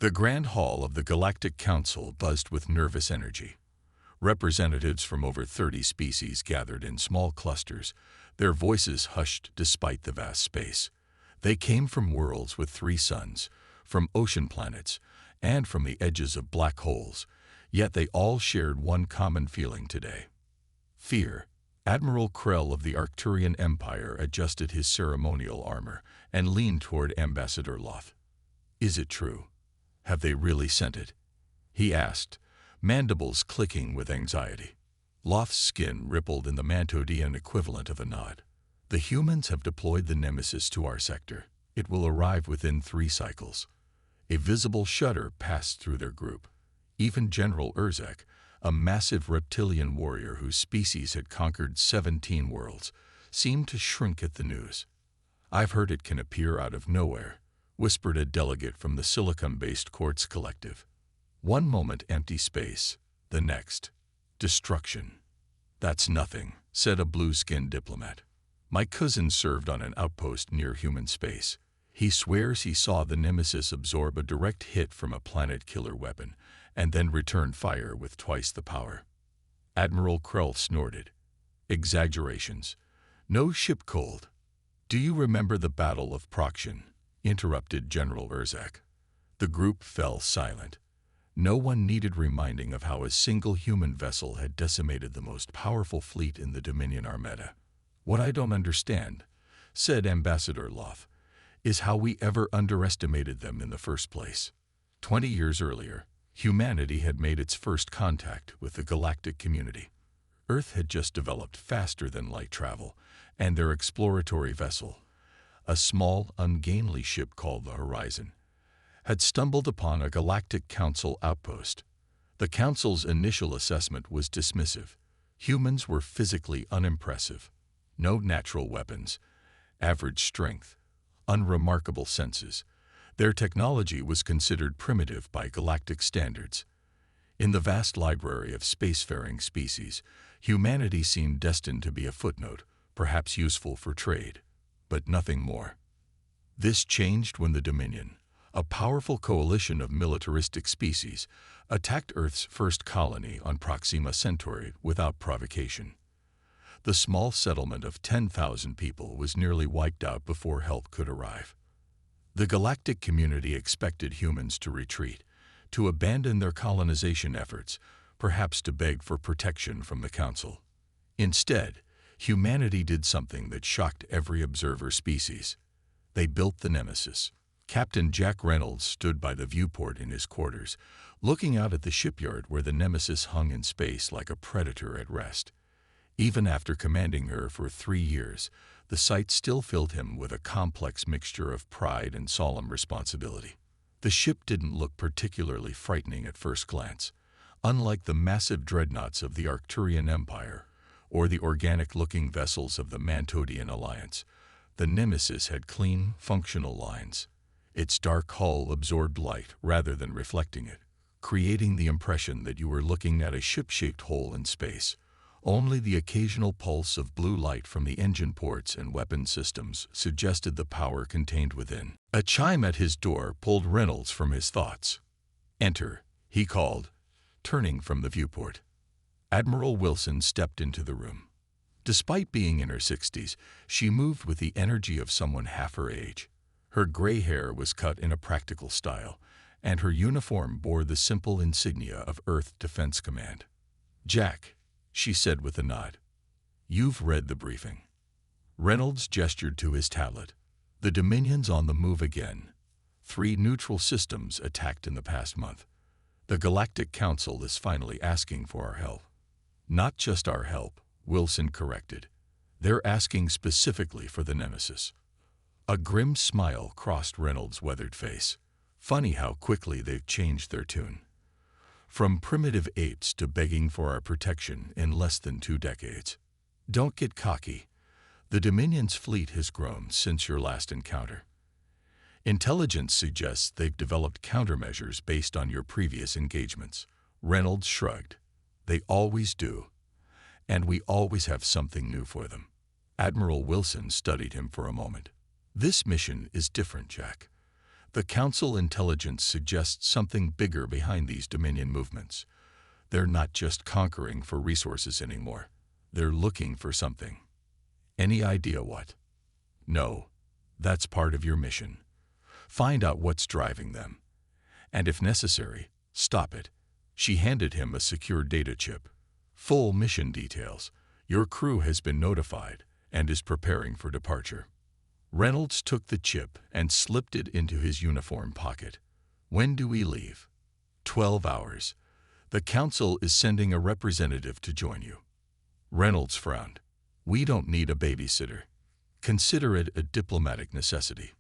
The Grand Hall of the Galactic Council buzzed with nervous energy. Representatives from over 30 species gathered in small clusters, their voices hushed despite the vast space. They came from worlds with 3 suns, from ocean planets, and from the edges of black holes, yet they all shared one common feeling today: fear. Admiral Krell of the Arcturian Empire adjusted his ceremonial armor and leaned toward Ambassador Loth. "Is it true? Have they really sent it?" he asked, mandibles clicking with anxiety. Loth's skin rippled in the Mantodian equivalent of a nod. "The humans have deployed the Nemesis to our sector. It will arrive within 3 cycles." A visible shudder passed through their group. Even General Urzek, a massive reptilian warrior whose species had conquered 17 worlds, seemed to shrink at the news. "I've heard it can appear out of nowhere," whispered a delegate from the silicon-based Quartz Collective. One moment empty space, the next destruction. "That's nothing," said a blue-skinned diplomat. "My cousin served on an outpost near human space. He swears he saw the Nemesis absorb a direct hit from a planet-killer weapon and then return fire with twice the power." Admiral Krell snorted. "Exaggerations. No ship cold." "Do you remember the Battle of Proxion?" interrupted General Urzek. The group fell silent. No one needed reminding of how a single human vessel had decimated the most powerful fleet in the Dominion Armada. "What I don't understand," said Ambassador Loth, "is how we ever underestimated them in the first place." 20 years earlier, humanity had made its first contact with the galactic community. Earth had just developed faster than light travel, and their exploratory vessel, a small, ungainly ship called the Horizon, had stumbled upon a Galactic Council outpost. The Council's initial assessment was dismissive. Humans were physically unimpressive. No natural weapons, average strength, unremarkable senses. Their technology was considered primitive by galactic standards. In the vast library of spacefaring species, humanity seemed destined to be a footnote, perhaps useful for trade, but nothing more. This changed when the Dominion, a powerful coalition of militaristic species, attacked Earth's first colony on Proxima Centauri without provocation. The small settlement of 10,000 people was nearly wiped out before help could arrive. The galactic community expected humans to retreat, to abandon their colonization efforts, perhaps to beg for protection from the Council. Instead, humanity did something that shocked every observer species. They built the Nemesis. Captain Jack Reynolds stood by the viewport in his quarters, looking out at the shipyard where the Nemesis hung in space like a predator at rest. Even after commanding her for 3 years, the sight still filled him with a complex mixture of pride and solemn responsibility. The ship didn't look particularly frightening at first glance. Unlike the massive dreadnoughts of the Arcturian Empire or the organic-looking vessels of the Mantodian Alliance, the Nemesis had clean, functional lines. Its dark hull absorbed light rather than reflecting it, creating the impression that you were looking at a ship-shaped hole in space. Only the occasional pulse of blue light from the engine ports and weapon systems suggested the power contained within. A chime at his door pulled Reynolds from his thoughts. "Enter," he called, turning from the viewport. Admiral Wilson stepped into the room. Despite being in her 60s, she moved with the energy of someone half her age. Her gray hair was cut in a practical style, and her uniform bore the simple insignia of Earth Defense Command. "Jack," she said with a nod, "you've read the briefing." Reynolds gestured to his tablet. "The Dominion's on the move again. 3 neutral systems attacked in the past month. The Galactic Council is finally asking for our help." "Not just our help," Wilson corrected. "They're asking specifically for the Nemesis." A grim smile crossed Reynolds' weathered face. "Funny how quickly they've changed their tune. From primitive apes to begging for our protection in less than 2 decades. Don't get cocky. The Dominion's fleet has grown since your last encounter. Intelligence suggests they've developed countermeasures based on your previous engagements." Reynolds shrugged. "They always do. And we always have something new for them." Admiral Wilson studied him for a moment. "This mission is different, Jack. The Council intelligence suggests something bigger behind these Dominion movements. They're not just conquering for resources anymore. They're looking for something. Any idea what? No. That's part of your mission. Find out what's driving them. And if necessary, stop it. She handed him a secure data chip. Full mission details. Your crew has been notified and is preparing for departure. Reynolds took the chip and slipped it into his uniform pocket. When do we leave? 12 hours. The Council is sending a representative to join you. Reynolds frowned. We don't need a babysitter. Consider it a diplomatic necessity.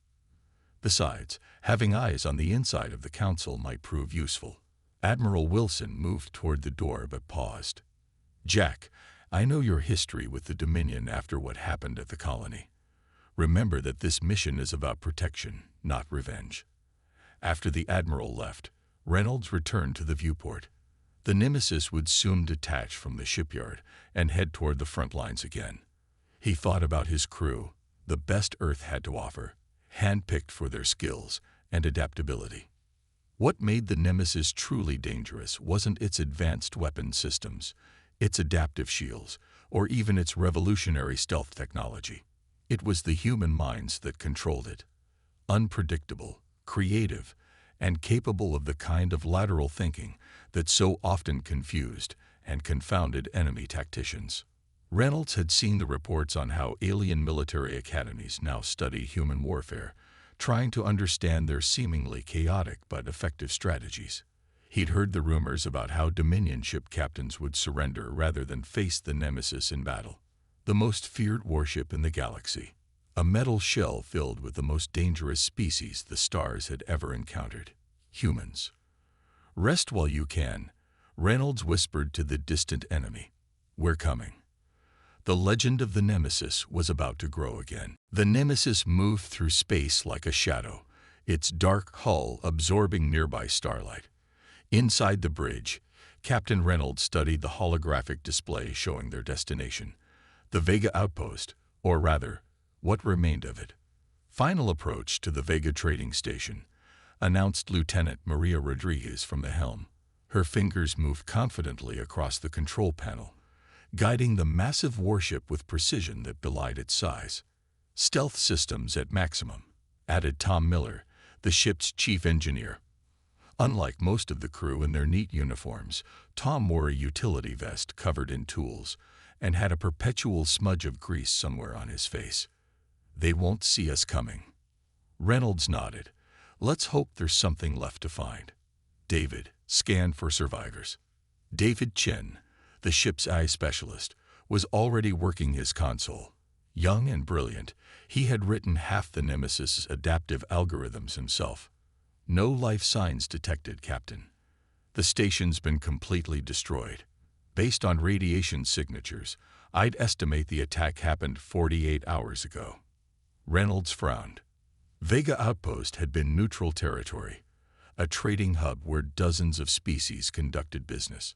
Besides, having eyes on the inside of the Council might prove useful. Admiral Wilson moved toward the door but paused. Jack, I know your history with the Dominion after what happened at the colony. Remember that this mission is about protection, not revenge. After the Admiral left, Reynolds returned to the viewport. The Nemesis would soon detach from the shipyard and head toward the front lines again. He thought about his crew, the best Earth had to offer, handpicked for their skills and adaptability. What made the Nemesis truly dangerous wasn't its advanced weapon systems, its adaptive shields, or even its revolutionary stealth technology. It was the human minds that controlled it. Unpredictable, creative, and capable of the kind of lateral thinking that so often confused and confounded enemy tacticians. Reynolds had seen the reports on how alien military academies now study human warfare, trying to understand their seemingly chaotic but effective strategies. He'd heard the rumors about how Dominion ship captains would surrender rather than face the Nemesis in battle. The most feared warship in the galaxy, a metal shell filled with the most dangerous species the stars had ever encountered, humans. Rest while you can, Reynolds whispered to the distant enemy. We're coming. The legend of the Nemesis was about to grow again. The Nemesis moved through space like a shadow, its dark hull absorbing nearby starlight. Inside the bridge, Captain Reynolds studied the holographic display showing their destination, the Vega outpost, or rather, what remained of it. Final approach to the Vega trading station, announced Lieutenant Maria Rodriguez from the helm. Her fingers moved confidently across the control panel, guiding the massive warship with precision that belied its size. Stealth systems at maximum, added Tom Miller, the ship's chief engineer. Unlike most of the crew in their neat uniforms, Tom wore a utility vest covered in tools and had a perpetual smudge of grease somewhere on his face. They won't see us coming. Reynolds nodded. Let's hope there's something left to find. David scanned for survivors. David Chen, the ship's eye specialist, was already working his console. Young and brilliant, he had written half the Nemesis' adaptive algorithms himself. No life signs detected, Captain. The station's been completely destroyed. Based on radiation signatures, I'd estimate the attack happened 48 hours ago. Reynolds frowned. Vega Outpost had been neutral territory, a trading hub where dozens of species conducted business.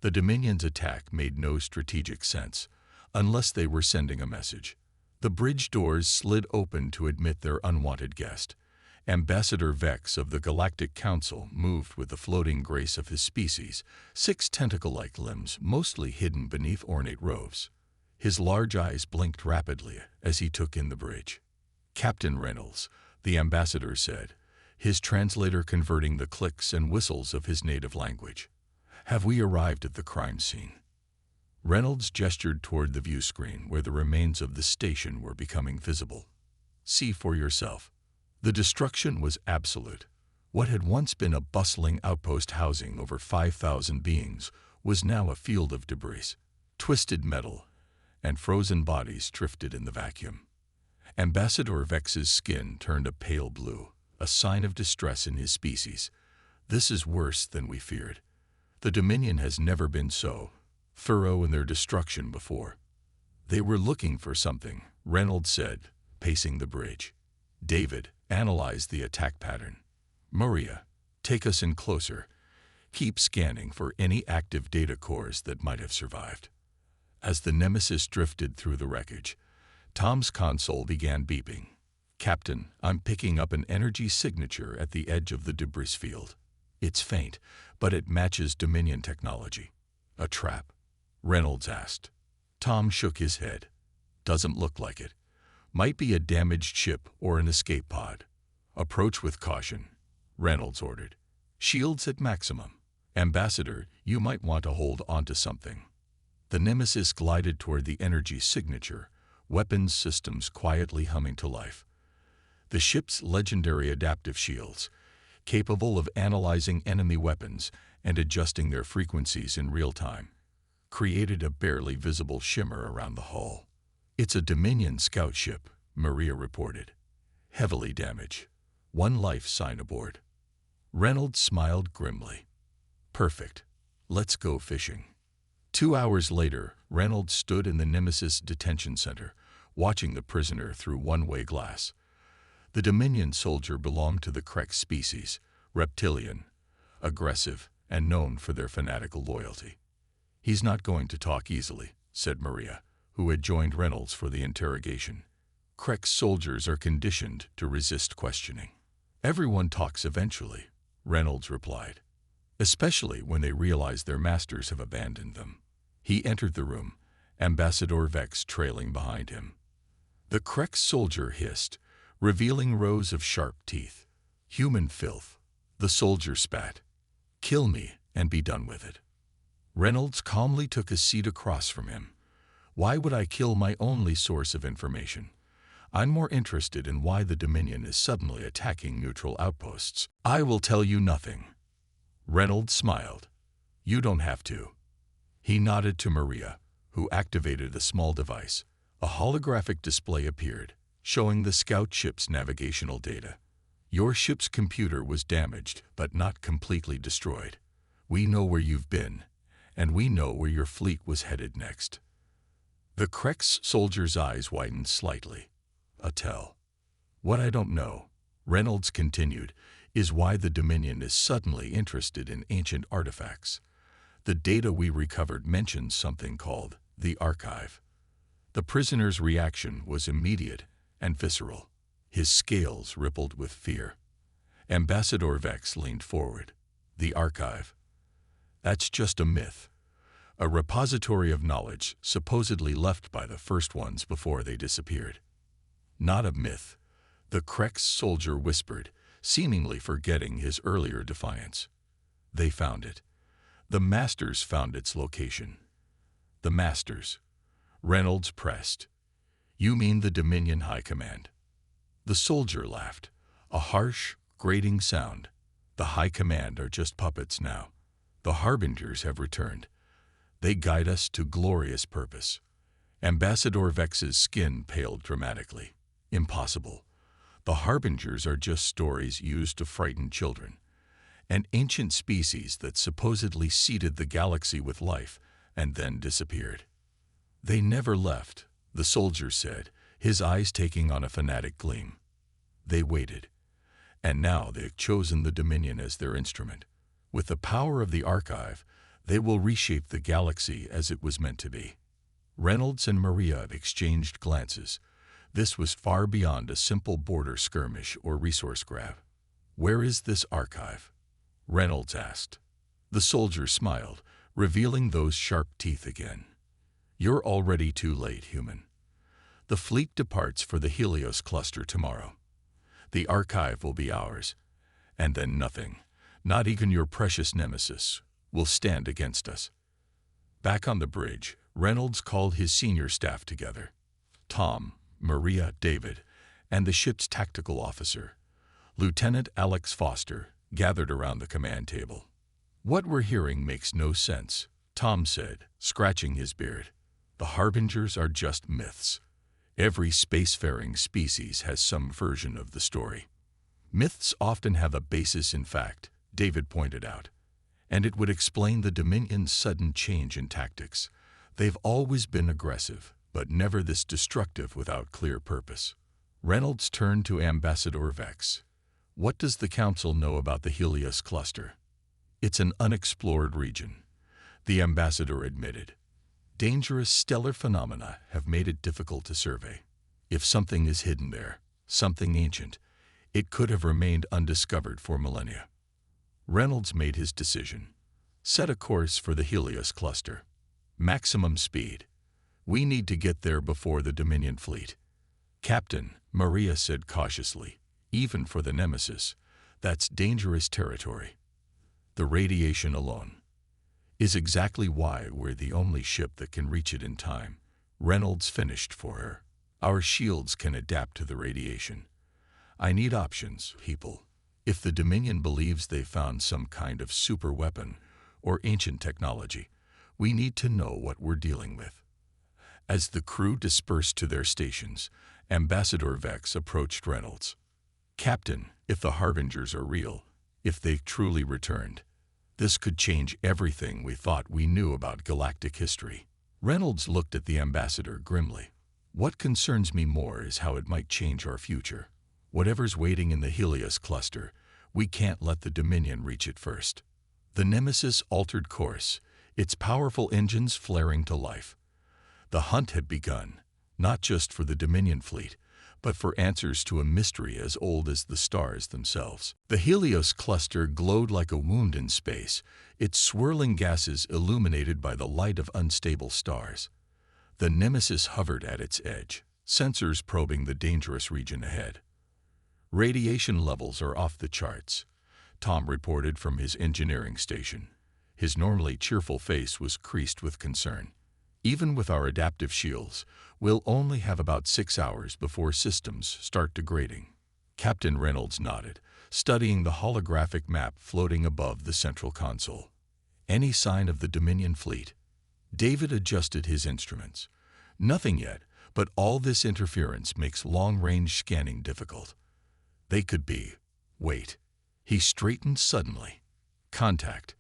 The Dominion's attack made no strategic sense, unless they were sending a message. The bridge doors slid open to admit their unwanted guest. Ambassador Vex of the Galactic Council moved with the floating grace of his species, 6 tentacle-like limbs mostly hidden beneath ornate robes. His large eyes blinked rapidly as he took in the bridge. Captain Reynolds, the ambassador said, his translator converting the clicks and whistles of his native language. Have we arrived at the crime scene? Reynolds gestured toward the view screen where the remains of the station were becoming visible. See for yourself. The destruction was absolute. What had once been a bustling outpost housing over 5,000 beings was now a field of debris. Twisted metal and frozen bodies drifted in the vacuum. Ambassador Vex's skin turned a pale blue, a sign of distress in his species. This is worse than we feared. The Dominion has never been so thorough in their destruction before. They were looking for something, Reynolds said, pacing the bridge. David analyzed the attack pattern. Maria, take us in closer. Keep scanning for any active data cores that might have survived. As the Nemesis drifted through the wreckage, Tom's console began beeping. Captain, I'm picking up an energy signature at the edge of the debris field. It's faint, but it matches Dominion technology. A trap? Reynolds asked. Tom shook his head. Doesn't look like it. Might be a damaged ship or an escape pod. Approach with caution, Reynolds ordered. Shields at maximum. Ambassador, you might want to hold onto something. The Nemesis glided toward the energy signature, weapons systems quietly humming to life. The ship's legendary adaptive shields, capable of analyzing enemy weapons and adjusting their frequencies in real time, created a barely visible shimmer around the hull. It's a Dominion scout ship, Maria reported. Heavily damaged. 1 life sign aboard. Reynolds smiled grimly. Perfect. Let's go fishing. 2 hours later, Reynolds stood in the Nemesis detention center, watching the prisoner through one-way glass. The Dominion soldier belonged to the Krex species, reptilian, aggressive, and known for their fanatical loyalty. He's not going to talk easily, said Maria, who had joined Reynolds for the interrogation. Krex soldiers are conditioned to resist questioning. Everyone talks eventually, Reynolds replied, especially when they realize their masters have abandoned them. He entered the room, Ambassador Vex trailing behind him. The Krex soldier hissed, revealing rows of sharp teeth. Human filth, the soldier spat. Kill me and be done with it. Reynolds calmly took a seat across from him. Why would I kill my only source of information? I'm more interested in why the Dominion is suddenly attacking neutral outposts. I will tell you nothing. Reynolds smiled. You don't have to. He nodded to Maria, who activated a small device. A holographic display appeared, showing the scout ship's navigational data. Your ship's computer was damaged, but not completely destroyed. We know where you've been, and we know where your fleet was headed next. The Krex soldier's eyes widened slightly. A tell. What I don't know, Reynolds continued, is why the Dominion is suddenly interested in ancient artifacts. The data we recovered mentions something called the archive. The prisoner's reaction was immediate and visceral. His scales rippled with fear. Ambassador Vex leaned forward. The archive. That's just a myth. A repository of knowledge supposedly left by the first ones before they disappeared. Not a myth, the Krex soldier whispered, seemingly forgetting his earlier defiance. They found it. The Masters found its location. The Masters. Reynolds pressed. You mean the Dominion High Command? The soldier laughed. A harsh, grating sound. The High Command are just puppets now. The Harbingers have returned. They guide us to glorious purpose. Ambassador Vex's skin paled dramatically. Impossible. The Harbingers are just stories used to frighten children. An ancient species that supposedly seeded the galaxy with life and then disappeared. They never left, the soldier said, his eyes taking on a fanatic gleam. They waited. And now they've chosen the Dominion as their instrument. With the power of the archive, they will reshape the galaxy as it was meant to be. Reynolds and Maria exchanged glances. This was far beyond a simple border skirmish or resource grab. Where is this archive? Reynolds asked. The soldier smiled, revealing those sharp teeth again. You're already too late, human. The fleet departs for the Helios cluster tomorrow. The archive will be ours, and then nothing, not even your precious Nemesis, will stand against us. Back on the bridge, Reynolds called his senior staff together. Tom, Maria, David, and the ship's tactical officer, Lieutenant Alex Foster, gathered around the command table. What we're hearing makes no sense, Tom said, scratching his beard. The Harbingers are just myths. Every spacefaring species has some version of the story. Myths often have a basis in fact, David pointed out, and it would explain the Dominion's sudden change in tactics. They've always been aggressive, but never this destructive without clear purpose. Reynolds turned to Ambassador Vex. What does the Council know about the Helios cluster? It's an unexplored region, the ambassador admitted. Dangerous stellar phenomena have made it difficult to survey. If something is hidden there, something ancient. It could have remained undiscovered for millennia. Reynolds made his decision. Set a course for the Helios cluster. Maximum speed. We need to get there before the Dominion fleet. Captain, Maria said cautiously, even for the Nemesis, that's dangerous territory. The radiation alone is exactly why we're the only ship that can reach it in time. Reynolds finished for her. Our shields can adapt to the radiation. I need options, people. If the Dominion believes they found some kind of super weapon or ancient technology, we need to know what we're dealing with. As the crew dispersed to their stations, Ambassador Vex approached Reynolds. Captain, if the Harbingers are real, if they've truly returned, this could change everything we thought we knew about galactic history. Reynolds looked at the ambassador grimly. What concerns me more is how it might change our future. Whatever's waiting in the Helios cluster, we can't let the Dominion reach it first. The Nemesis altered course, its powerful engines flaring to life. The hunt had begun, not just for the Dominion fleet, but for answers to a mystery as old as the stars themselves. The Helios cluster glowed like a wound in space, its swirling gases illuminated by the light of unstable stars. The Nemesis hovered at its edge, sensors probing the dangerous region ahead. Radiation levels are off the charts, Tom reported from his engineering station. His normally cheerful face was creased with concern. Even with our adaptive shields, we'll only have about 6 hours before systems start degrading. Captain Reynolds nodded, studying the holographic map floating above the central console. Any sign of the Dominion fleet? David adjusted his instruments. Nothing yet, but all this interference makes long-range scanning difficult. They could be. Wait. He straightened suddenly. Contact.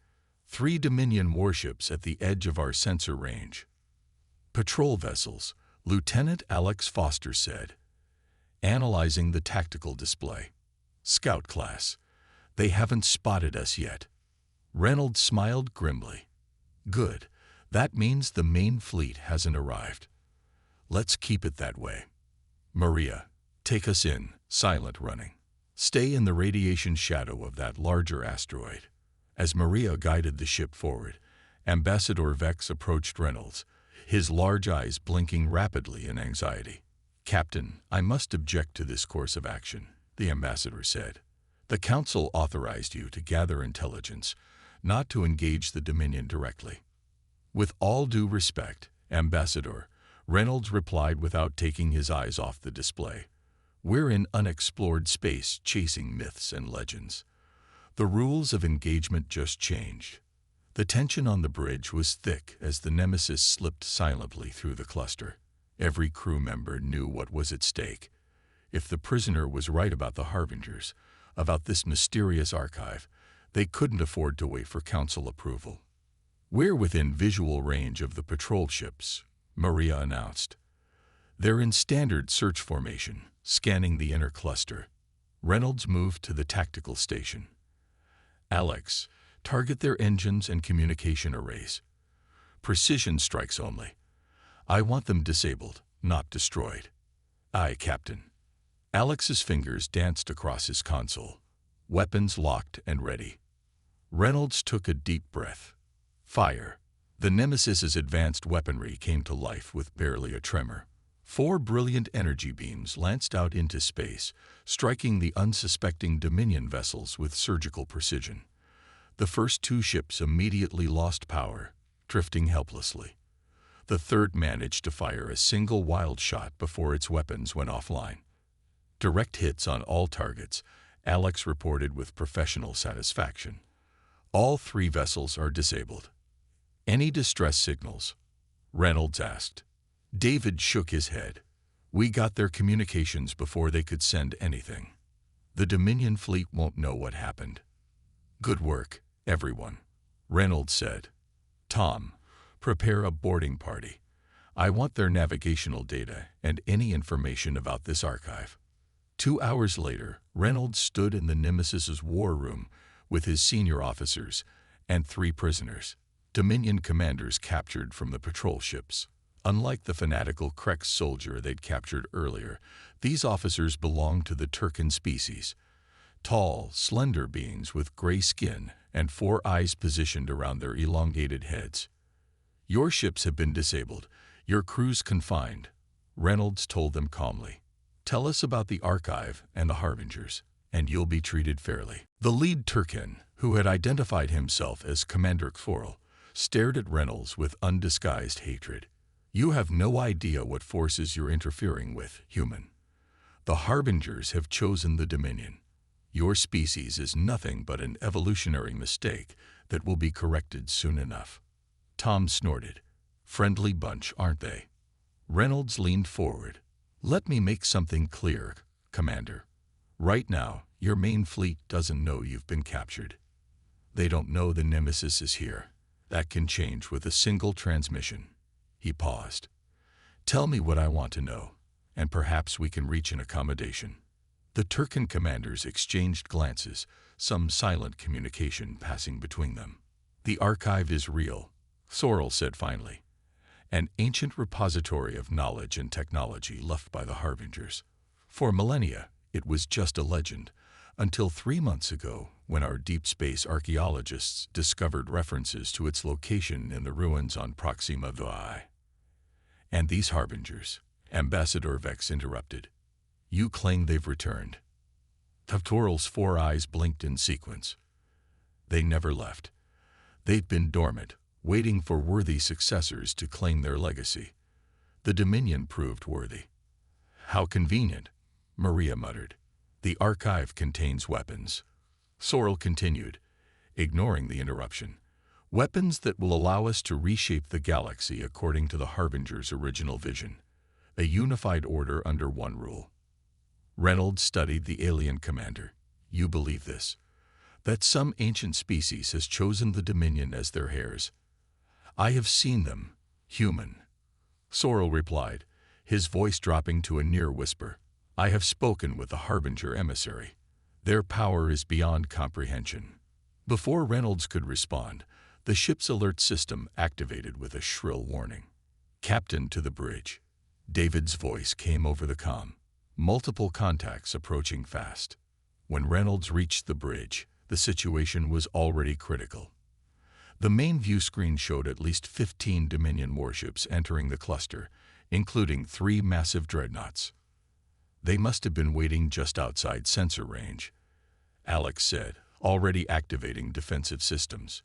3 Dominion warships at the edge of our sensor range. Patrol vessels, Lieutenant Alex Foster said, analyzing the tactical display. Scout class. They haven't spotted us yet. Reynolds smiled grimly. Good. That means the main fleet hasn't arrived. Let's keep it that way. Maria, take us in, silent running. Stay in the radiation shadow of that larger asteroid. As Maria guided the ship forward, Ambassador Vex approached Reynolds, his large eyes blinking rapidly in anxiety. Captain, I must object to this course of action, the ambassador said. The Council authorized you to gather intelligence, not to engage the Dominion directly. With all due respect, Ambassador, Reynolds replied without taking his eyes off the display. We're in unexplored space chasing myths and legends. The rules of engagement just changed. The tension on the bridge was thick as the Nemesis slipped silently through the cluster. Every crew member knew what was at stake. If the prisoner was right about the Harbingers, about this mysterious archive, they couldn't afford to wait for Council approval. We're within visual range of the patrol ships, Maria announced. They're in standard search formation, scanning the inner cluster. Reynolds moved to the tactical station. Alex, target their engines and communication arrays. Precision strikes only. I want them disabled, not destroyed. Aye, Captain. Alex's fingers danced across his console, weapons locked and ready. Reynolds took a deep breath. Fire. The Nemesis's advanced weaponry came to life with barely a tremor. 4 brilliant energy beams lanced out into space, striking the unsuspecting Dominion vessels with surgical precision. The first 2 ships immediately lost power, drifting helplessly. The third managed to fire a single wild shot before its weapons went offline. Direct hits on all targets, Alex reported with professional satisfaction. All 3 vessels are disabled. Any distress signals? Reynolds asked. David shook his head. We got their communications before they could send anything. The Dominion fleet won't know what happened. Good work, everyone, Reynolds said. Tom, prepare a boarding party. I want their navigational data and any information about this archive. 2 hours later, Reynolds stood in the Nemesis's war room with his senior officers and 3 prisoners, Dominion commanders captured from the patrol ships. Unlike the fanatical Krex soldier they'd captured earlier, these officers belonged to the Turcan species. Tall, slender beings with gray skin and 4 eyes positioned around their elongated heads. "Your ships have been disabled, your crews confined," Reynolds told them calmly. "Tell us about the Archive and the Harbingers, and you'll be treated fairly." The lead Turcan, who had identified himself as Commander Xorl, stared at Reynolds with undisguised hatred. "You have no idea what forces you're interfering with, human. The Harbingers have chosen the Dominion. Your species is nothing but an evolutionary mistake that will be corrected soon enough." Tom snorted. "Friendly bunch, aren't they?" Reynolds leaned forward. "Let me make something clear, Commander. Right now, your main fleet doesn't know you've been captured. They don't know the Nemesis is here. That can change with a single transmission." He paused. "Tell me what I want to know, and perhaps we can reach an accommodation." The Turcan commanders exchanged glances, some silent communication passing between them. "The Archive is real," Xorl said finally. "An ancient repository of knowledge and technology left by the Harbingers. For millennia, it was just a legend, until 3 months ago when our deep space archaeologists discovered references to its location in the ruins on Proxima Vitae. And these Harbingers," Ambassador Vex interrupted. "You claim they've returned." Xorl's 4 eyes blinked in sequence. "They never left. They've been dormant, waiting for worthy successors to claim their legacy. The Dominion proved worthy." "How convenient," Maria muttered. "The Archive contains weapons," Xorl continued, ignoring the interruption. "Weapons that will allow us to reshape the galaxy according to the Harbinger's original vision. A unified order under one rule." Reynolds studied the alien commander. "You believe this? That some ancient species has chosen the Dominion as their heirs?" "I have seen them, human," Xorl replied, his voice dropping to a near whisper. "I have spoken with the Harbinger emissary. Their power is beyond comprehension." Before Reynolds could respond, the ship's alert system activated with a shrill warning. "Captain to the bridge." David's voice came over the comm. Multiple contacts approaching fast. When Reynolds reached the bridge, the situation was already critical. The main view screen showed at least 15 Dominion warships entering the cluster, including 3 massive dreadnoughts. "They must have been waiting just outside sensor range," Alex said, already activating defensive systems.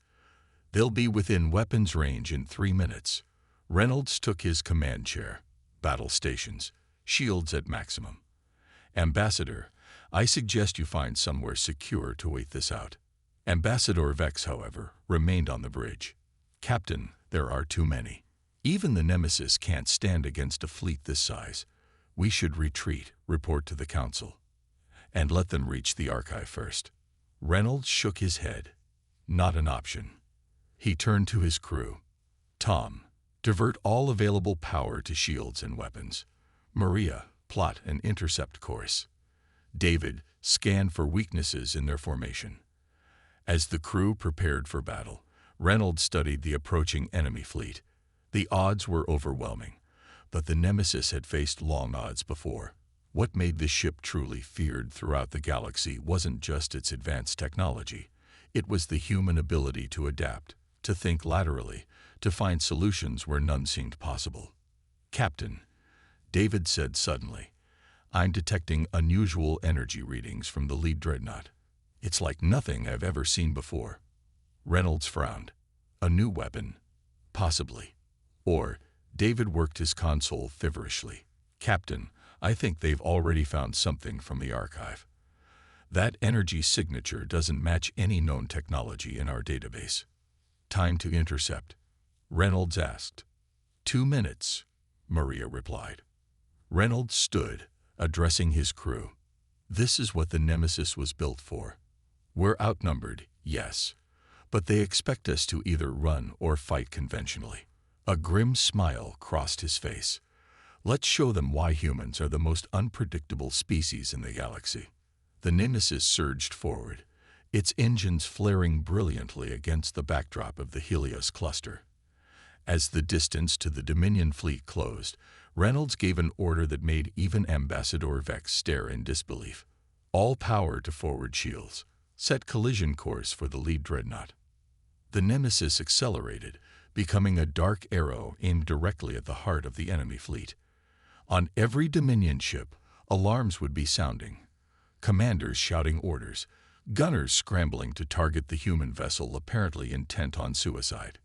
"They'll be within weapons range in 3 minutes. Reynolds took his command chair. "Battle stations. Shields at maximum. Ambassador, I suggest you find somewhere secure to wait this out." Ambassador Vex, however, remained on the bridge. "Captain, there are too many. Even the Nemesis can't stand against a fleet this size. We should retreat, report to the Council, and let them reach the Archive first." Reynolds shook his head. "Not an option." He turned to his crew. "Tom, divert all available power to shields and weapons. Maria, plot an intercept course. David, scan for weaknesses in their formation." As the crew prepared for battle, Reynolds studied the approaching enemy fleet. The odds were overwhelming, but the Nemesis had faced long odds before. What made this ship truly feared throughout the galaxy wasn't just its advanced technology. It was the human ability to adapt, to think laterally, to find solutions where none seemed possible. "Captain," David said suddenly, "I'm detecting unusual energy readings from the lead dreadnought. It's like nothing I've ever seen before." Reynolds frowned. "A new weapon? Possibly. Or," David worked his console feverishly, "Captain, I think they've already found something from the Archive. That energy signature doesn't match any known technology in our database." "Time to intercept?" Reynolds asked. 2 minutes, Maria replied. Reynolds stood, addressing his crew. "This is what the Nemesis was built for. We're outnumbered, yes, but they expect us to either run or fight conventionally." A grim smile crossed his face. "Let's show them why humans are the most unpredictable species in the galaxy." The Nemesis surged forward, its engines flaring brilliantly against the backdrop of the Helios cluster. As the distance to the Dominion fleet closed, Reynolds gave an order that made even Ambassador Vex stare in disbelief. All power to forward shields. Set collision course for the lead dreadnought. The Nemesis accelerated, becoming a dark arrow aimed directly at the heart of the enemy fleet. On every Dominion ship, alarms would be sounding. Commanders shouting orders, gunners scrambling to target the human vessel apparently intent on suicide.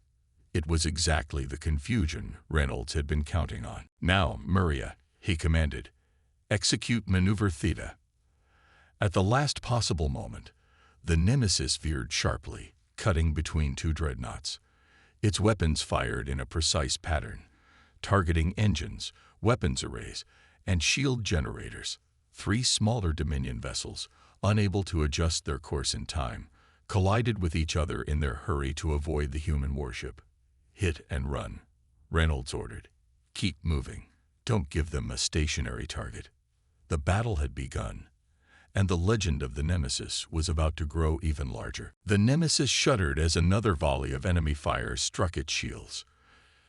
It was exactly the confusion Reynolds had been counting on. "Now, Maria," he commanded, "execute Maneuver Theta." At the last possible moment, the Nemesis veered sharply, cutting between two dreadnoughts. Its weapons fired in a precise pattern, targeting engines, weapons arrays, and shield generators. 3 smaller Dominion vessels, unable to adjust their course in time, collided with each other in their hurry to avoid the human warship. "Hit and run," Reynolds ordered. "Keep moving. Don't give them a stationary target." The battle had begun, and the legend of the Nemesis was about to grow even larger. The Nemesis shuddered as another volley of enemy fire struck its shields.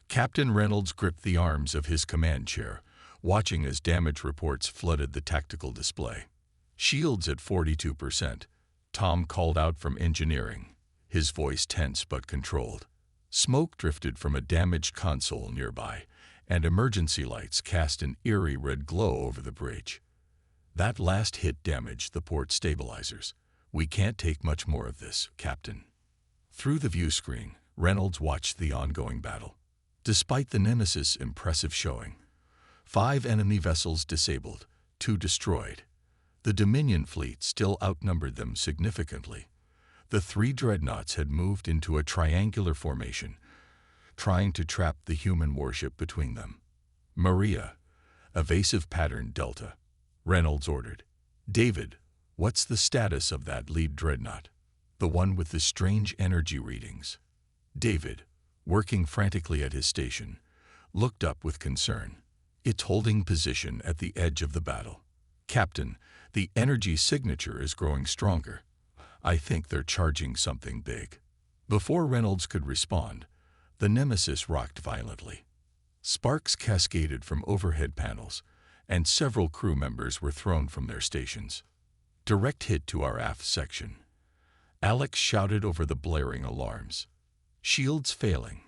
Captain Reynolds gripped the arms of his command chair, watching as damage reports flooded the tactical display. "Shields at 42%, Tom called out from engineering, his voice tense but controlled. Smoke drifted from a damaged console nearby, and emergency lights cast an eerie red glow over the bridge. "That last hit damaged the port stabilizers. We can't take much more of this, Captain." Through the view screen, Reynolds watched the ongoing battle. Despite the Nemesis' impressive showing, 5 enemy vessels disabled, 2 destroyed. The Dominion fleet still outnumbered them significantly. The 3 dreadnoughts had moved into a triangular formation, trying to trap the human warship between them. "Maria, evasive pattern Delta," Reynolds ordered. "David, what's the status of that lead dreadnought? The one with the strange energy readings?" David, working frantically at his station, looked up with concern. "It's holding position at the edge of the battle. Captain, the energy signature is growing stronger. I think they're charging something big." Before Reynolds could respond, the Nemesis rocked violently. Sparks cascaded from overhead panels, and several crew members were thrown from their stations. "Direct hit to our aft section," Alex shouted over the blaring alarms. "Shields failing."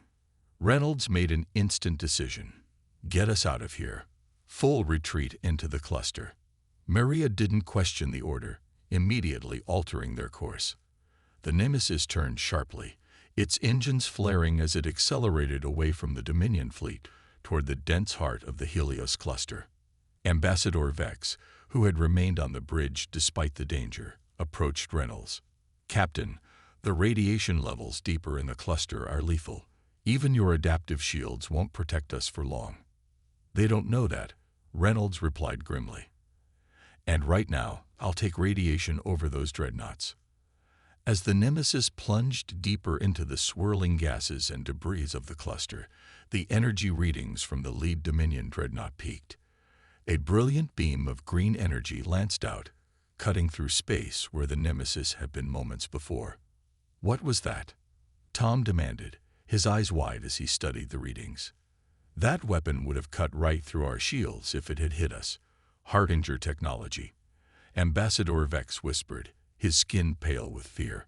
Reynolds made an instant decision. "Get us out of here. Full retreat into the cluster." Maria didn't question the order, immediately altering their course. The Nemesis turned sharply, its engines flaring as it accelerated away from the Dominion fleet toward the dense heart of the Helios cluster. Ambassador Vex, who had remained on the bridge despite the danger, approached Reynolds. "Captain, the radiation levels deeper in the cluster are lethal. Even your adaptive shields won't protect us for long." "They don't know that," Reynolds replied grimly. "And right now, I'll take radiation over those dreadnoughts." As the Nemesis plunged deeper into the swirling gases and debris of the cluster, the energy readings from the lead Dominion dreadnought peaked. A brilliant beam of green energy lanced out, cutting through space where the Nemesis had been moments before. "What was that?" Tom demanded, his eyes wide as he studied the readings. "That weapon would have cut right through our shields if it had hit us. Hardinger technology," Ambassador Vex whispered, his skin pale with fear.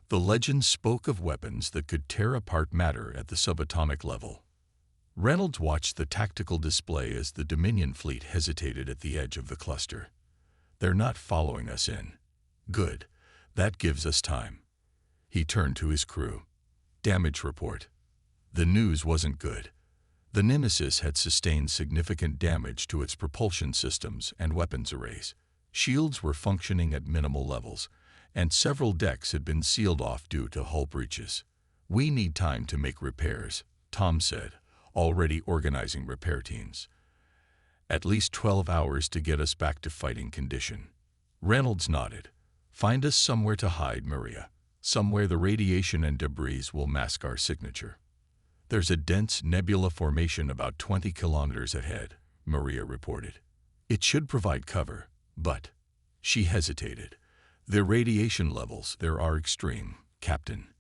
The legend spoke of weapons that could tear apart matter at the subatomic level. Reynolds watched the tactical display as the Dominion fleet hesitated at the edge of the cluster. "They're not following us in." "Good. That gives us time." He turned to his crew. "Damage report." The news wasn't good. The Nemesis had sustained significant damage to its propulsion systems and weapons arrays. Shields were functioning at minimal levels, and several decks had been sealed off due to hull breaches. "We need time to make repairs," Tom said, already organizing repair teams. "At least 12 hours to get us back to fighting condition." Reynolds nodded. "Find us somewhere to hide, Maria. Somewhere the radiation and debris will mask our signature." "There's a dense nebula formation about 20 kilometers ahead," Maria reported. "It should provide cover, but..." She hesitated. "The radiation levels there are extreme, Captain.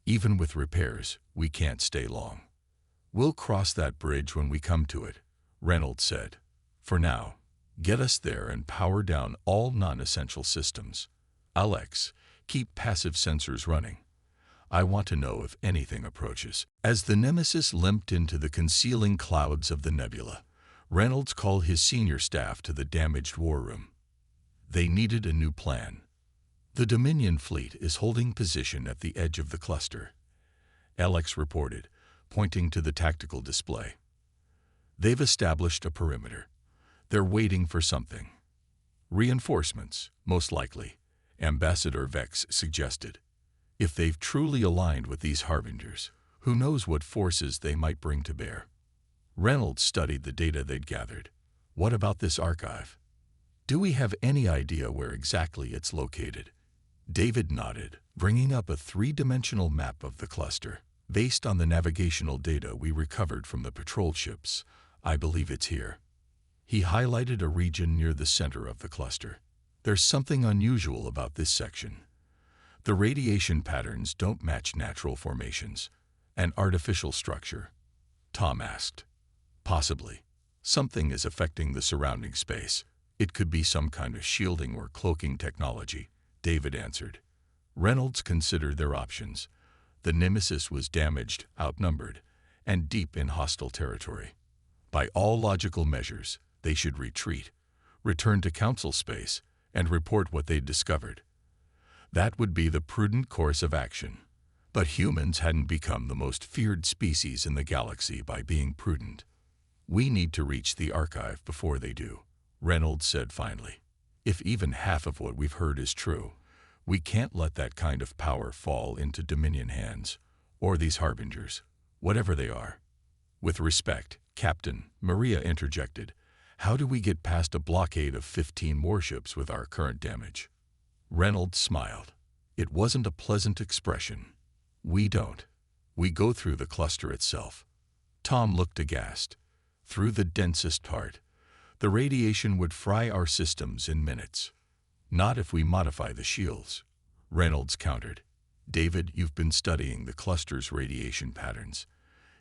Even with repairs, we can't stay long." "We'll cross that bridge when we come to it," Reynolds said. "For now, get us there and power down all non-essential systems. Alex, keep passive sensors running. I want to know if anything approaches." As the Nemesis limped into the concealing clouds of the nebula, Reynolds called his senior staff to the damaged war room. They needed a new plan. "The Dominion fleet is holding position at the edge of the cluster," Alex reported, pointing to the tactical display. "They've established a perimeter. They're waiting for something." "Reinforcements, most likely," Ambassador Vex suggested. "If they've truly aligned with these harbingers, who knows what forces they might bring to bear." Reynolds studied the data they'd gathered. "What about this archive? Do we have any idea where exactly it's located?" David nodded, bringing up a three-dimensional map of the cluster. "Based on the navigational data we recovered from the patrol ships, I believe it's here." He highlighted a region near the center of the cluster. "There's something unusual about this section. The radiation patterns don't match natural formations. An artificial structure?" Tom asked. "Possibly. Something is affecting the surrounding space. It could be some kind of shielding or cloaking technology," David answered. Reynolds considered their options. The Nemesis was damaged, outnumbered, and deep in hostile territory. By all logical measures, they should retreat, return to Council space, and report what they'd discovered. That would be the prudent course of action. But humans hadn't become the most feared species in the galaxy by being prudent. "We need to reach the archive before they do," Reynolds said finally. "If even half of what we've heard is true, we can't let that kind of power fall into Dominion hands, or these harbingers, whatever they are." "With respect, Captain," Maria interjected, "how do we get past a blockade of 15 warships with our current damage?" Reynolds smiled. It wasn't a pleasant expression. "We don't. We go through the cluster itself." Tom looked aghast. "Through the densest part. The radiation would fry our systems in minutes." "Not if we modify the shields," Reynolds countered. "David, you've been studying the cluster's radiation patterns.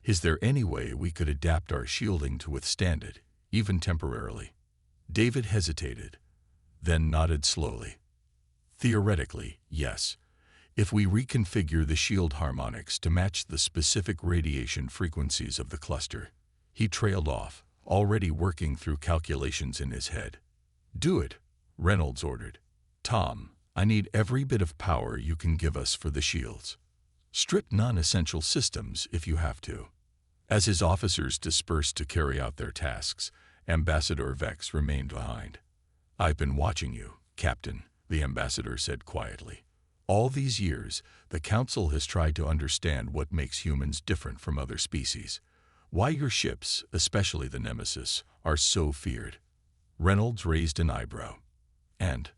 Is there any way we could adapt our shielding to withstand it, even temporarily?" David hesitated, then nodded slowly. "Theoretically, yes. If we reconfigure the shield harmonics to match the specific radiation frequencies of the cluster." He trailed off, already working through calculations in his head. "Do it," Reynolds ordered. "Tom, I need every bit of power you can give us for the shields. Strip non-essential systems if you have to." As his officers dispersed to carry out their tasks, Ambassador Vex remained behind. "I've been watching you, Captain," the ambassador said quietly. "All these years, the Council has tried to understand what makes humans different from other species. Why your ships, especially the Nemesis, are so feared." Reynolds raised an eyebrow. "And?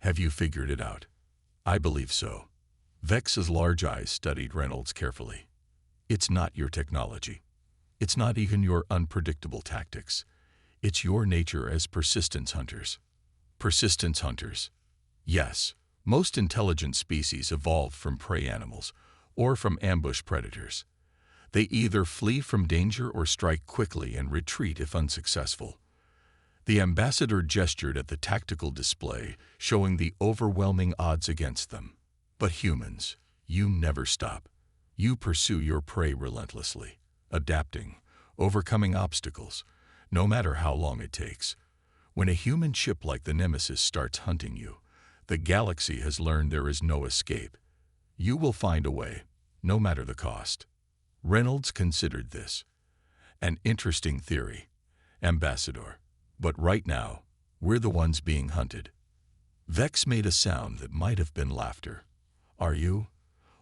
Have you figured it out?" "I believe so." Vex's large eyes studied Reynolds carefully. "It's not your technology. It's not even your unpredictable tactics. It's your nature as persistence hunters." "Persistence hunters?" "Yes. Most intelligent species evolved from prey animals or from ambush predators. They either flee from danger or strike quickly and retreat if unsuccessful." The ambassador gestured at the tactical display, showing the overwhelming odds against them. "But humans, you never stop. You pursue your prey relentlessly, adapting, overcoming obstacles, no matter how long it takes. When a human ship like the Nemesis starts hunting you, the galaxy has learned there is no escape. You will find a way, no matter the cost." Reynolds considered this. "An interesting theory, Ambassador. But right now, we're the ones being hunted." Vex made a sound that might have been laughter. "Are you?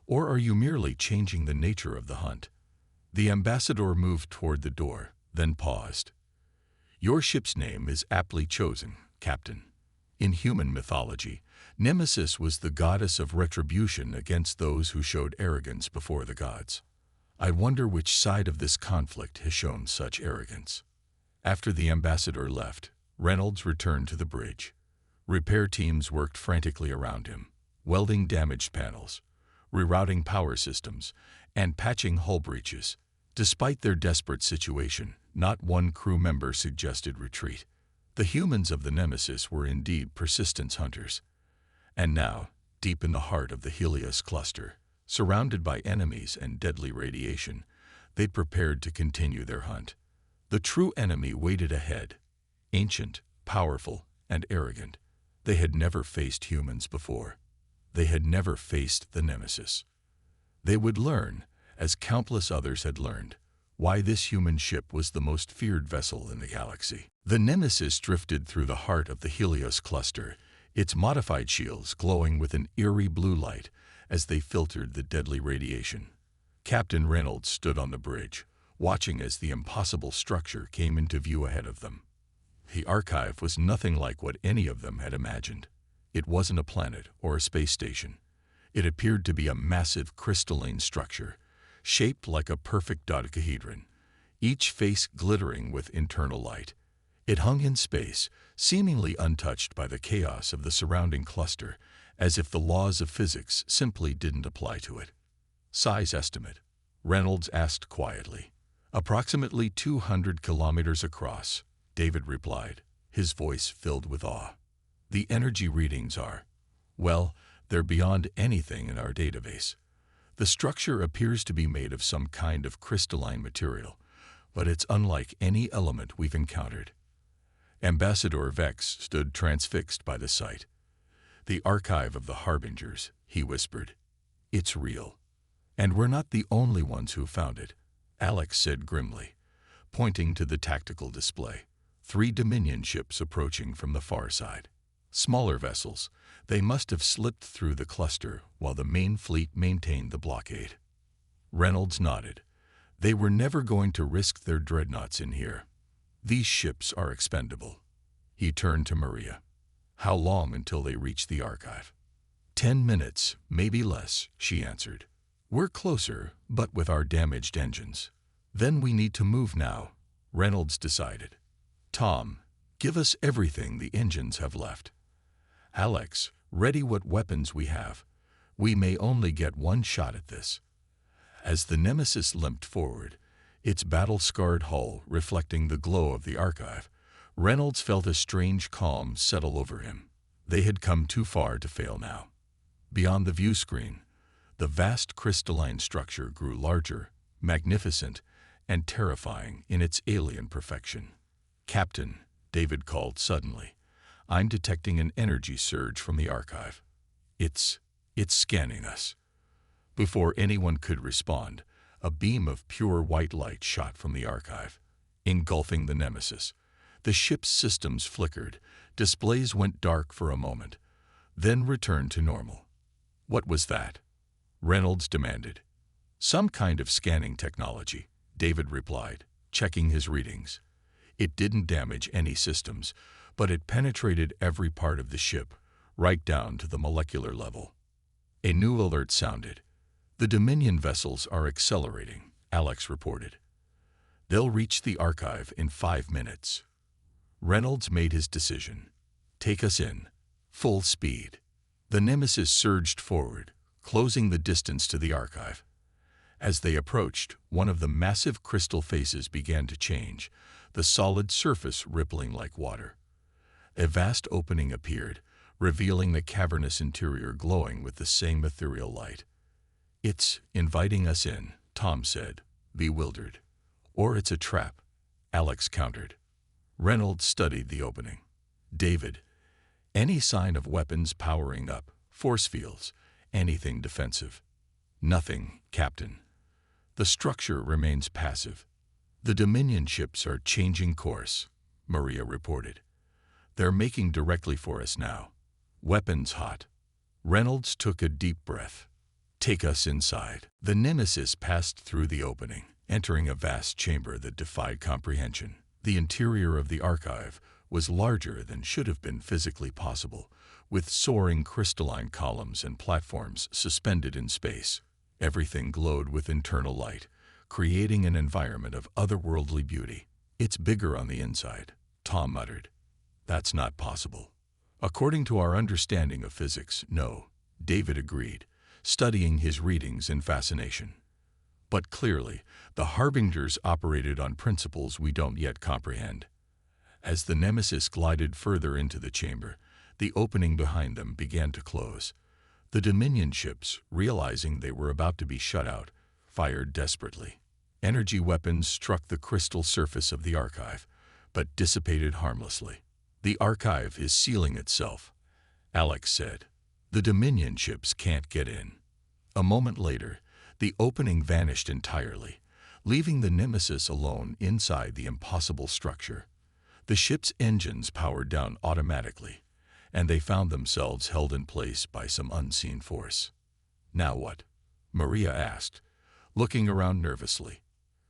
Or are you merely changing the nature of the hunt?" The ambassador moved toward the door, then paused. "Your ship's name is aptly chosen, Captain. In human mythology, Nemesis was the goddess of retribution against those who showed arrogance before the gods. I wonder which side of this conflict has shown such arrogance." After the ambassador left, Reynolds returned to the bridge. Repair teams worked frantically around him, welding damaged panels, rerouting power systems, and patching hull breaches. Despite their desperate situation, not one crew member suggested retreat. The humans of the Nemesis were indeed persistence hunters. And now, deep in the heart of the Helios cluster, surrounded by enemies and deadly radiation, they'd prepared to continue their hunt. The true enemy waited ahead, ancient, powerful, and arrogant. They had never faced humans before. They had never faced the Nemesis. They would learn, as countless others had learned, why this human ship was the most feared vessel in the galaxy. The Nemesis drifted through the heart of the Helios cluster, its modified shields glowing with an eerie blue light as they filtered the deadly radiation. Captain Reynolds stood on the bridge, watching as the impossible structure came into view ahead of them. The archive was nothing like what any of them had imagined. It wasn't a planet or a space station. It appeared to be a massive crystalline structure, shaped like a perfect dodecahedron, each face glittering with internal light. It hung in space, seemingly untouched by the chaos of the surrounding cluster, as if the laws of physics simply didn't apply to it. Size estimate, Reynolds asked quietly. Approximately 200 kilometers across, David replied, his voice filled with awe. The energy readings are, well, they're beyond anything in our database. The structure appears to be made of some kind of crystalline material, but it's unlike any element we've encountered. Ambassador Vex stood transfixed by the sight. The archive of the Harbingers, he whispered. It's real. And we're not the only ones who found it, Alex said grimly, pointing to the tactical display. 3 Dominion ships approaching from the far side. Smaller vessels, they must have slipped through the cluster while the main fleet maintained the blockade. Reynolds nodded. They were never going to risk their dreadnoughts in here. These ships are expendable. He turned to Maria. How long until they reach the archive? 10 minutes, maybe less, she answered. We're closer, but with our damaged engines. Then we need to move now, Reynolds decided. Tom, give us everything the engines have left. Alex, ready what weapons we have. We may only get one shot at this. As the Nemesis limped forward, its battle-scarred hull reflecting the glow of the archive, Reynolds felt a strange calm settle over him. They had come too far to fail now. Beyond the view screen, the vast crystalline structure grew larger, magnificent, and terrifying in its alien perfection. Captain, David called suddenly, I'm detecting an energy surge from the archive. It's scanning us. Before anyone could respond, a beam of pure white light shot from the archive, engulfing the Nemesis. The ship's systems flickered, displays went dark for a moment, then returned to normal. What was that? Reynolds demanded. Some kind of scanning technology, David replied, checking his readings. It didn't damage any systems, but it penetrated every part of the ship, right down to the molecular level. A new alert sounded. The Dominion vessels are accelerating, Alex reported. They'll reach the archive in 5 minutes. Reynolds made his decision. Take us in. Full speed. The Nemesis surged forward, closing the distance to the archive. As they approached, one of the massive crystal faces began to change, the solid surface rippling like water. A vast opening appeared, revealing the cavernous interior glowing with the same ethereal light. It's inviting us in, Tom said, bewildered. Or it's a trap, Alex countered. Reynolds studied the opening. David, any sign of weapons powering up, force fields, anything defensive? Nothing, Captain. The structure remains passive. The Dominion ships are changing course, Maria reported. They're making directly for us now. Weapons hot. Reynolds took a deep breath. Take us inside. The Nemesis passed through the opening, entering a vast chamber that defied comprehension. The interior of the archive was larger than should have been physically possible, with soaring crystalline columns and platforms suspended in space. Everything glowed with internal light, creating an environment of otherworldly beauty. It's bigger on the inside, Tom muttered. That's not possible. According to our understanding of physics, no, David agreed, studying his readings in fascination. But clearly, the Harbingers operated on principles we don't yet comprehend. As the Nemesis glided further into the chamber, the opening behind them began to close. The Dominion ships, realizing they were about to be shut out, fired desperately. Energy weapons struck the crystal surface of the archive, but dissipated harmlessly. "The archive is sealing itself," Alex said. "The Dominion ships can't get in." A moment later, the opening vanished entirely, leaving the Nemesis alone inside the impossible structure. The ship's engines powered down automatically, and they found themselves held in place by some unseen force. "Now what?" Maria asked, looking around nervously.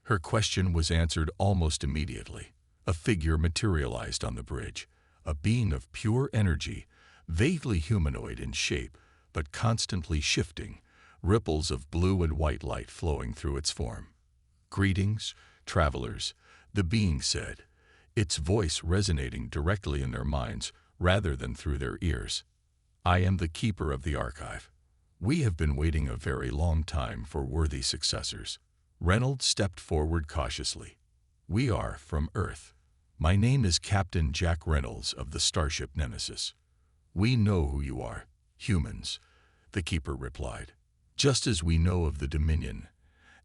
Her question was answered almost immediately. A figure materialized on the bridge, a being of pure energy, vaguely humanoid in shape, but constantly shifting, ripples of blue and white light flowing through its form. "Greetings, travelers," the being said, its voice resonating directly in their minds rather than through their ears. "I am the keeper of the archive. We have been waiting a very long time for worthy successors." Reynolds stepped forward cautiously. "We are from Earth. My name is Captain Jack Reynolds of the starship Nemesis." "We know who you are, humans," the keeper replied. "Just as we know of the Dominion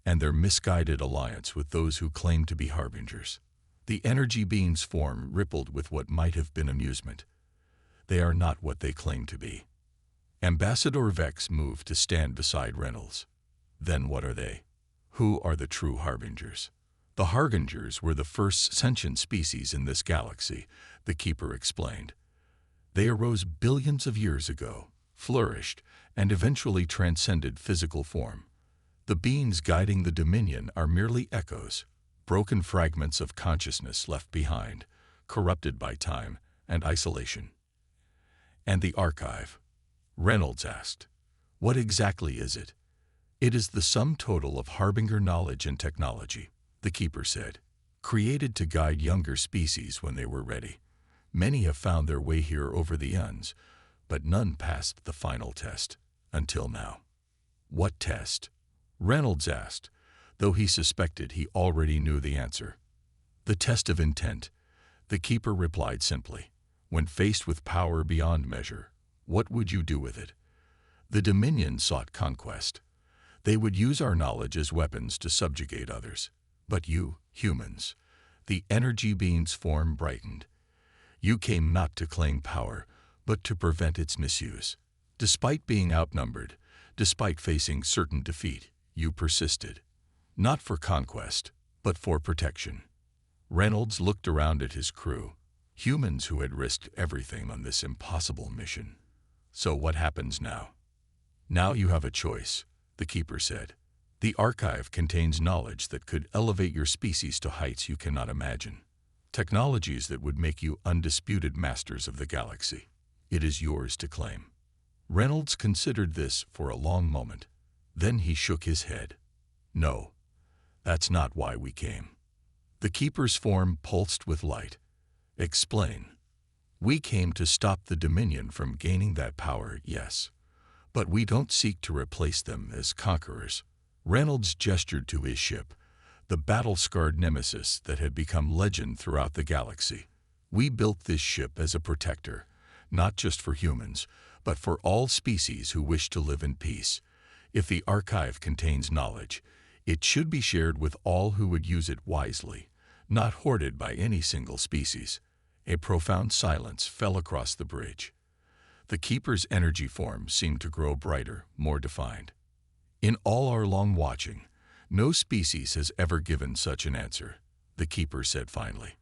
and their misguided alliance with those who claim to be harbingers." The energy being's form rippled with what might have been amusement. "They are not what they claim to be." Ambassador Vex moved to stand beside Reynolds. "Then what are they? Who are the true harbingers?" "The harbingers were the first sentient species in this galaxy," the keeper explained. "They arose billions of years ago, flourished, and eventually transcended physical form. The beings guiding the Dominion are merely echoes, broken fragments of consciousness left behind, corrupted by time and isolation." "And the archive?" Reynolds asked. "What exactly is it?" "It is the sum total of harbinger knowledge and technology," the keeper said. "Created to guide younger species when they were ready. Many have found their way here over the eons, but none passed the final test, until now." "What test?" Reynolds asked, though he suspected he already knew the answer. "The test of intent," the keeper replied simply. "When faced with power beyond measure, what would you do with it?" "The Dominion sought conquest. They would use our knowledge as weapons to subjugate others. But you, humans," the energy being's form brightened. "You came not to claim power, but to prevent its misuse. Despite being outnumbered, despite facing certain defeat, you persisted. Not for conquest, but for protection." Reynolds looked around at his crew, humans who had risked everything on this impossible mission. "So what happens now?" "Now you have a choice," the keeper said. "The archive contains knowledge that could elevate your species to heights you cannot imagine. Technologies that would make you undisputed masters of the galaxy. It is yours to claim." Reynolds considered this for a long moment. Then he shook his head. "No, that's not why we came." The keeper's form pulsed with light. "Explain." "We came to stop the Dominion from gaining that power, yes. But we don't seek to replace them as conquerors." Reynolds gestured to his ship, the battle-scarred Nemesis that had become legend throughout the galaxy. "We built this ship as a protector, not just for humans, but for all species who wish to live in peace. If the archive contains knowledge, it should be shared with all who would use it wisely, not hoarded by any single species." A profound silence fell across the bridge. The keeper's energy form seemed to grow brighter, more defined. "In all our long watching, no species has ever given such an answer," the keeper said finally.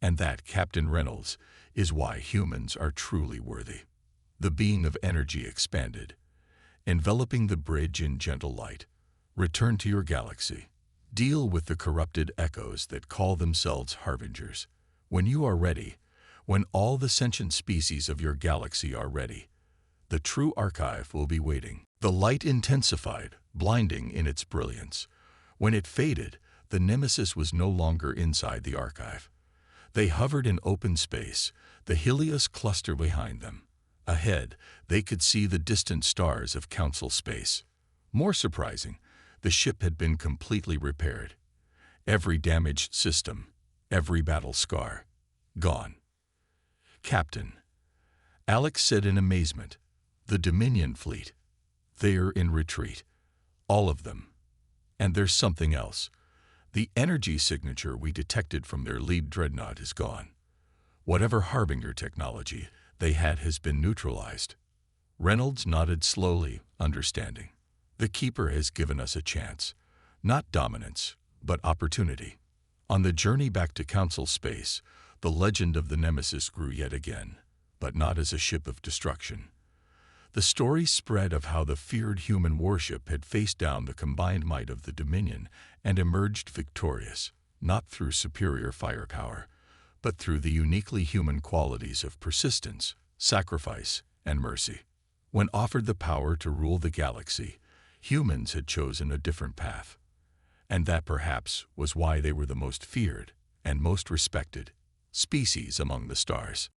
"And that, Captain Reynolds, is why humans are truly worthy." The being of energy expanded, enveloping the bridge in gentle light. "Return to your galaxy. Deal with the corrupted echoes that call themselves harbingers. When you are ready, when all the sentient species of your galaxy are ready, the true archive will be waiting." The light intensified, blinding in its brilliance. When it faded, the Nemesis was no longer inside the archive. They hovered in open space, the Helios cluster behind them. Ahead, they could see the distant stars of Council space. More surprising, The ship had been completely repaired. Every damaged system, every battle scar, gone. "Captain," Alex said in amazement, "the Dominion fleet. They're in retreat. All of them. And there's something else. The energy signature we detected from their lead dreadnought is gone. Whatever Harbinger technology they had has been neutralized." Reynolds nodded slowly, understanding. "The Keeper has given us a chance. Not dominance, but opportunity." On the journey back to Council space, the legend of the Nemesis grew yet again, but not as a ship of destruction. The story spread of how the feared human warship had faced down the combined might of the Dominion and emerged victorious, not through superior firepower, but through the uniquely human qualities of persistence, sacrifice, and mercy. When offered the power to rule the galaxy, humans had chosen a different path. And that perhaps was why they were the most feared and most respected species among the stars.